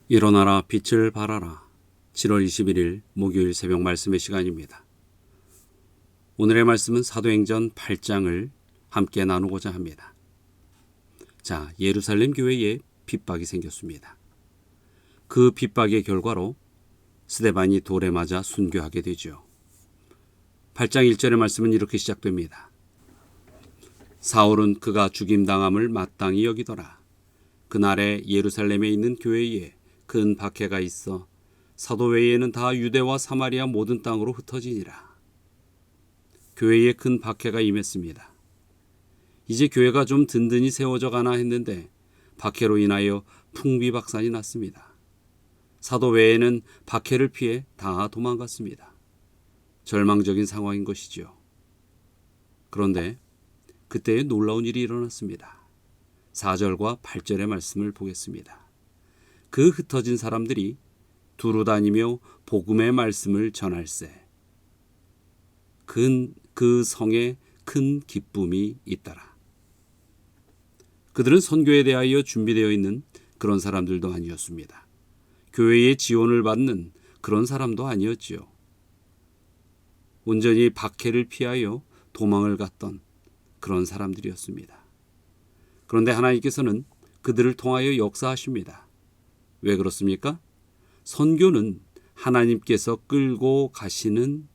일어나라 빛을 발하라. 7월 21일 목요일 새벽 말씀의 시간입니다. 오늘의 말씀은 사도행전 8장을 함께 나누고자 합니다. 자, 예루살렘 교회에 핍박이 생겼습니다. 그 핍박의 결과로 스데반이 돌에 맞아 순교하게 되죠. 8장 1절의 말씀은 이렇게 시작됩니다. 사울은 그가 죽임당함을 마땅히 여기더라. 그날에 예루살렘에 있는 교회에 큰 박해가 있어 사도 외에는 다 유대와 사마리아 모든 땅으로 흩어지니라. 교회에 큰 박해가 임했습니다. 이제 교회가 좀 든든히 세워져 가나 했는데 박해로 인하여 풍비박산이 났습니다. 사도 외에는 박해를 피해 다 도망갔습니다. 절망적인 상황인 것이죠. 그런데 그때 놀라운 일이 일어났습니다. 4절과 8절의 말씀을 보겠습니다. 그 흩어진 사람들이 두루 다니며 복음의 말씀을 전할세. 그 성에 큰 기쁨이 있더라. 그들은 선교에 대하여 준비되어 있는 그런 사람들도 아니었습니다. 교회의 지원을 받는 그런 사람도 아니었지요. 온전히 박해를 피하여 도망을 갔던 그런 사람들이었습니다. 그런데 하나님께서는 그들을 통하여 역사하십니다. 왜 그렇습니까? 선교는 하나님께서 끌고 가시는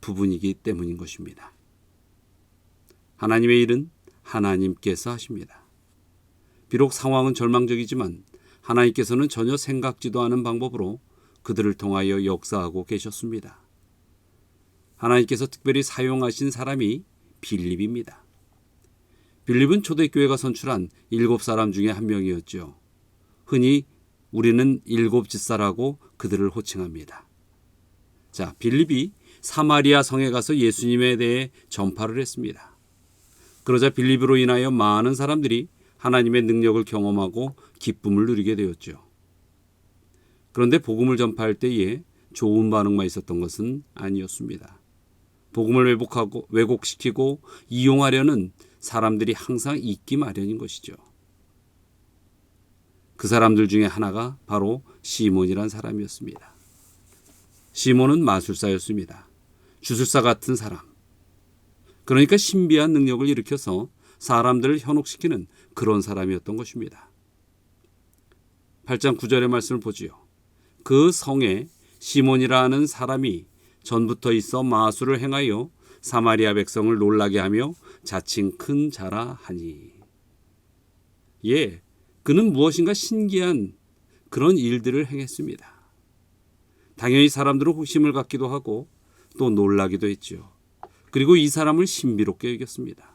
부분이기 때문인 것입니다. 하나님의 일은 하나님께서 하십니다. 비록 상황은 절망적이지만 하나님께서는 전혀 생각지도 않은 방법으로 그들을 통하여 역사하고 계셨습니다. 하나님께서 특별히 사용하신 사람이 빌립입니다. 빌립은 초대교회가 선출한 7사람 중에 한 명이었죠. 흔히 우리는 7집사라고 그들을 호칭합니다. 자, 빌립이 사마리아 성에 가서 예수님에 대해 전파를 했습니다. 그러자 빌립으로 인하여 많은 사람들이 하나님의 능력을 경험하고 기쁨을 누리게 되었죠. 그런데 복음을 전파할 때에 좋은 반응만 있었던 것은 아니었습니다. 복음을 왜곡시키고 이용하려는 사람들이 항상 있기 마련인 것이죠. 그 사람들 중에 하나가 바로 시몬이란 사람이었습니다. 시몬은 마술사였습니다. 주술사 같은 사람. 그러니까 신비한 능력을 일으켜서 사람들을 현혹시키는 그런 사람이었던 것입니다. 8장 9절의 말씀을 보지요. 그 성에 시몬이라는 사람이 전부터 있어 마술을 행하여 사마리아 백성을 놀라게 하며 자칭 큰 자라 하니. 예, 그는 무엇인가 신기한 그런 일들을 행했습니다. 당연히 사람들은 호심을 갖기도 하고 또 놀라기도 했죠. 그리고 이 사람을 신비롭게 여겼습니다.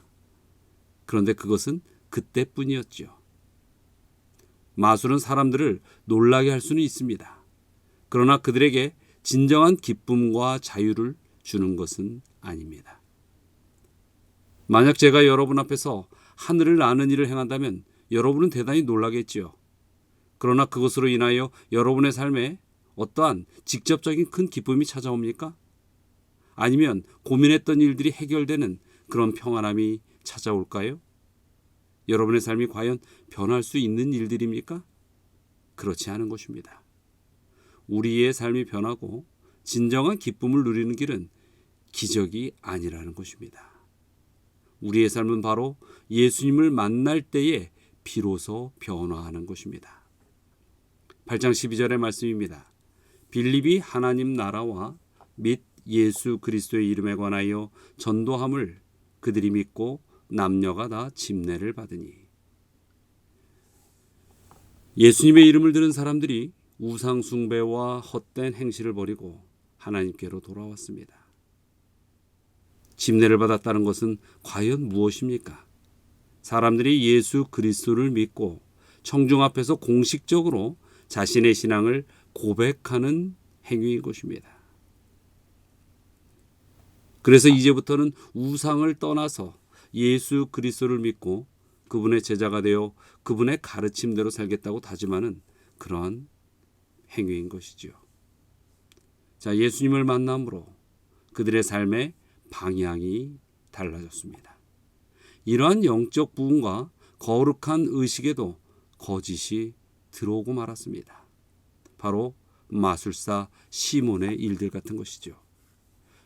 그런데 그것은 그때뿐이었죠. 마술은 사람들을 놀라게 할 수는 있습니다. 그러나 그들에게 진정한 기쁨과 자유를 주는 것은 아닙니다. 만약 제가 여러분 앞에서 하늘을 나는 일을 행한다면 여러분은 대단히 놀라겠지요. 그러나 그것으로 인하여 여러분의 삶에 어떠한 직접적인 큰 기쁨이 찾아옵니까? 아니면 고민했던 일들이 해결되는 그런 평안함이 찾아올까요? 여러분의 삶이 과연 변할 수 있는 일들입니까? 그렇지 않은 것입니다. 우리의 삶이 변하고 진정한 기쁨을 누리는 길은 기적이 아니라는 것입니다. 우리의 삶은 바로 예수님을 만날 때에 비로소 변화하는 것입니다. 8장 12절의 말씀입니다. 빌립이 하나님 나라와 및 예수 그리스도의 이름에 관하여 전도함을 그들이 믿고 남녀가 다 침례를 받으니. 예수님의 이름을 들은 사람들이 우상 숭배와 헛된 행실을 버리고 하나님께로 돌아왔습니다. 침례를 받았다는 것은 과연 무엇입니까? 사람들이 예수 그리스도를 믿고 청중 앞에서 공식적으로 자신의 신앙을 고백하는 행위인 것입니다. 그래서 이제부터는 우상을 떠나서 예수 그리스도를 믿고 그분의 제자가 되어 그분의 가르침대로 살겠다고 다짐하는 그러한 행위인 것이지요. 자, 예수님을 만남으로 그들의 삶의 방향이 달라졌습니다. 이러한 영적 부흥과 거룩한 의식에도 거짓이 들어오고 말았습니다. 바로 마술사 시몬의 일들 같은 것이죠.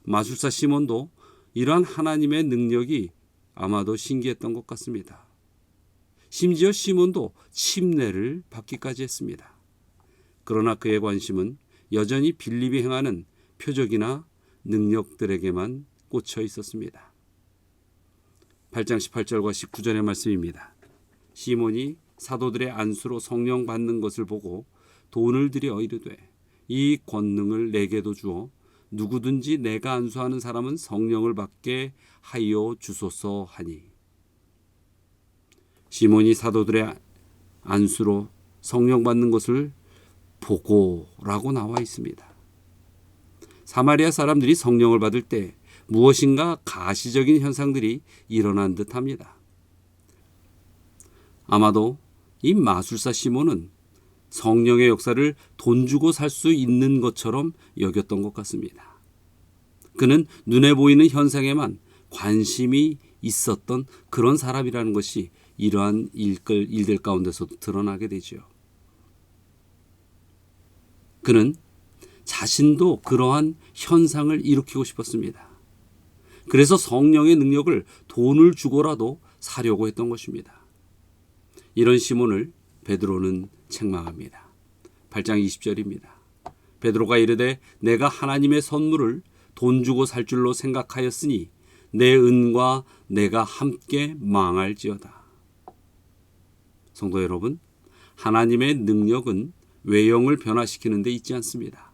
마술사 시몬도 이러한 하나님의 능력이 아마도 신기했던 것 같습니다. 심지어 시몬도 침례를 받기까지 했습니다. 그러나 그의 관심은 여전히 빌립이 행하는 표적이나 능력들에게만 꽂혀 있었습니다. 8장 18절과 19절의 말씀입니다. 시몬이 사도들의 안수로 성령 받는 것을 보고 돈을 들여 이르되 이 권능을 내게도 주어 누구든지 내가 안수하는 사람은 성령을 받게 하여 주소서 하니. 시몬이 사도들의 안수로 성령 받는 것을 보고라고 나와 있습니다. 사마리아 사람들이 성령을 받을 때 무엇인가 가시적인 현상들이 일어난 듯합니다. 아마도 이 마술사 시몬은 성령의 역사를 돈 주고 살 수 있는 것처럼 여겼던 것 같습니다. 그는 눈에 보이는 현상에만 관심이 있었던 그런 사람이라는 것이 이러한 일들 가운데서도 드러나게 되죠. 그는 자신도 그러한 현상을 일으키고 싶었습니다. 그래서 성령의 능력을 돈을 주고라도 사려고 했던 것입니다. 이런 시몬을 베드로는 책망합니다. 8장 20절입니다. 베드로가 이르되 내가 하나님의 선물을 돈 주고 살 줄로 생각하였으니 내 은과 내가 함께 망할지어다. 성도 여러분, 하나님의 능력은 외형을 변화시키는 데 있지 않습니다.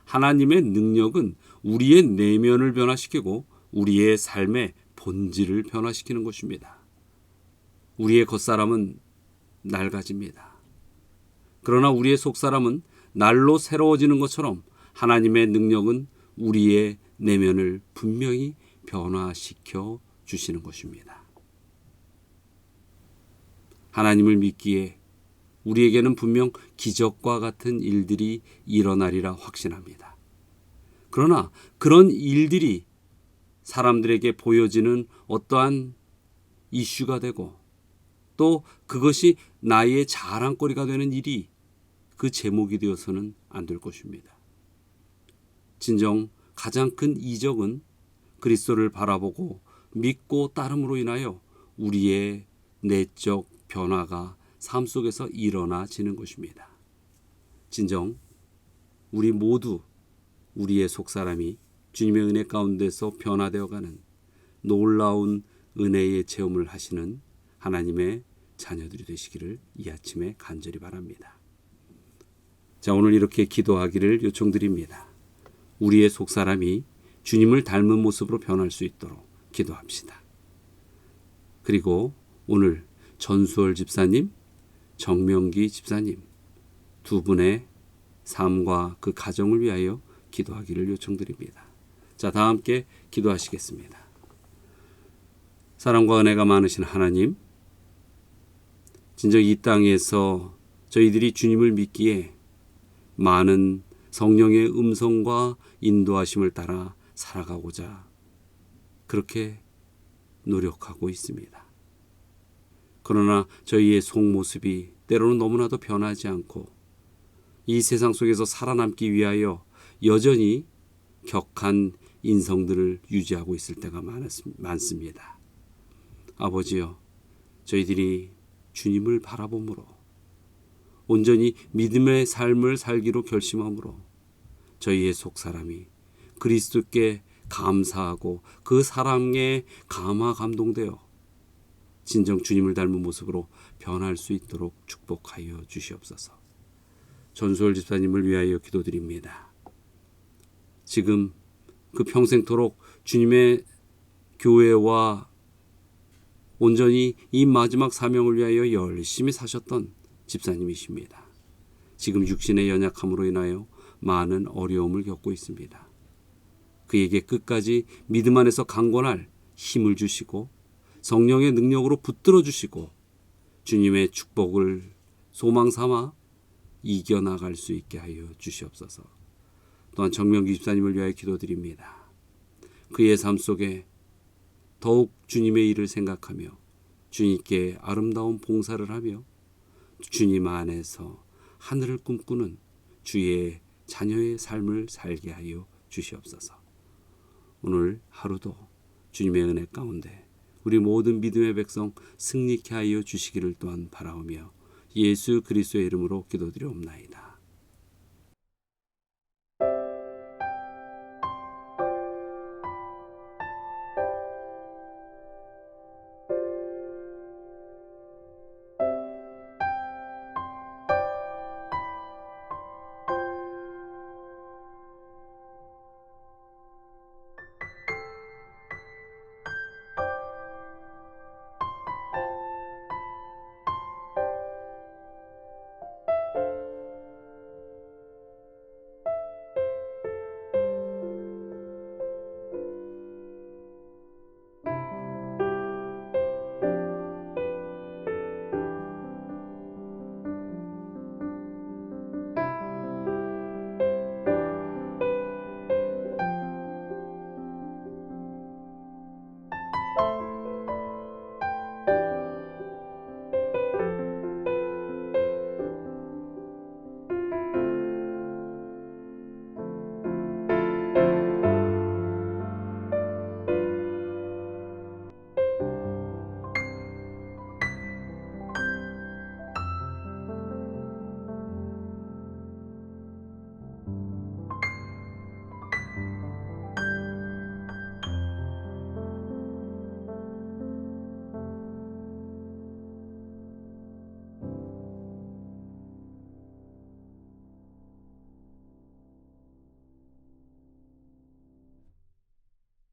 하나님의 능력은 우리의 내면을 변화시키고 우리의 삶의 본질을 변화시키는 것입니다. 우리의 겉사람은 낡아집니다. 그러나 우리의 속사람은 날로 새로워지는 것처럼 하나님의 능력은 우리의 내면을 분명히 변화시켜 주시는 것입니다. 하나님을 믿기에 우리에게는 분명 기적과 같은 일들이 일어나리라 확신합니다. 그러나 그런 일들이 사람들에게 보여지는 어떠한 이슈가 되고 또 그것이 나의 자랑거리가 되는 일이 그 제목이 되어서는 안 될 것입니다. 진정 가장 큰 이적은 그리스도를 바라보고 믿고 따름으로 인하여 우리의 내적 변화가 삶 속에서 일어나지는 것입니다. 진정 우리 모두 우리의 속사람이 주님의 은혜 가운데서 변화되어가는 놀라운 은혜의 체험을 하시는 하나님의 자녀들이 되시기를 이 아침에 간절히 바랍니다. 자, 오늘 이렇게 기도하기를 요청드립니다. 우리의 속사람이 주님을 닮은 모습으로 변할 수 있도록 기도합시다. 그리고 오늘 전수월 집사님, 정명기 집사님 두 분의 삶과 그 가정을 위하여 기도하기를 요청드립니다. 자, 다 함께 기도하시겠습니다. 사랑과 은혜가 많으신 하나님, 진정 이 땅에서 저희들이 주님을 믿기에 많은 성령의 음성과 인도하심을 따라 살아가고자 그렇게 노력하고 있습니다. 그러나 저희의 속모습이 때로는 너무나도 변하지 않고 이 세상 속에서 살아남기 위하여 여전히 격한 인성들을 유지하고 있을 때가 많습니다. 아버지여, 저희들이 주님을 바라봄으로 온전히 믿음의 삶을 살기로 결심함으로 저희의 속사람이 그리스도께 감사하고 그 사랑에 감화감동되어 진정 주님을 닮은 모습으로 변할 수 있도록 축복하여 주시옵소서. 전수월 집사님을 위하여 기도드립니다. 지금 그 평생토록 주님의 교회와 온전히 이 마지막 사명을 위하여 열심히 사셨던 집사님이십니다. 지금 육신의 연약함으로 인하여 많은 어려움을 겪고 있습니다. 그에게 끝까지 믿음 안에서 강건할 힘을 주시고 성령의 능력으로 붙들어 주시고 주님의 축복을 소망 삼아 이겨나갈 수 있게 하여 주시옵소서. 또한 정명기 집사님을 위하여 기도드립니다. 그의 삶 속에 더욱 주님의 일을 생각하며 주님께 아름다운 봉사를 하며 주님 안에서 하늘을 꿈꾸는 주의 자녀의 삶을 살게 하여 주시옵소서. 오늘 하루도 주님의 은혜 가운데 우리 모든 믿음의 백성 승리케 하여 주시기를 또한 바라오며 예수 그리스도의 이름으로 기도드리옵나이다.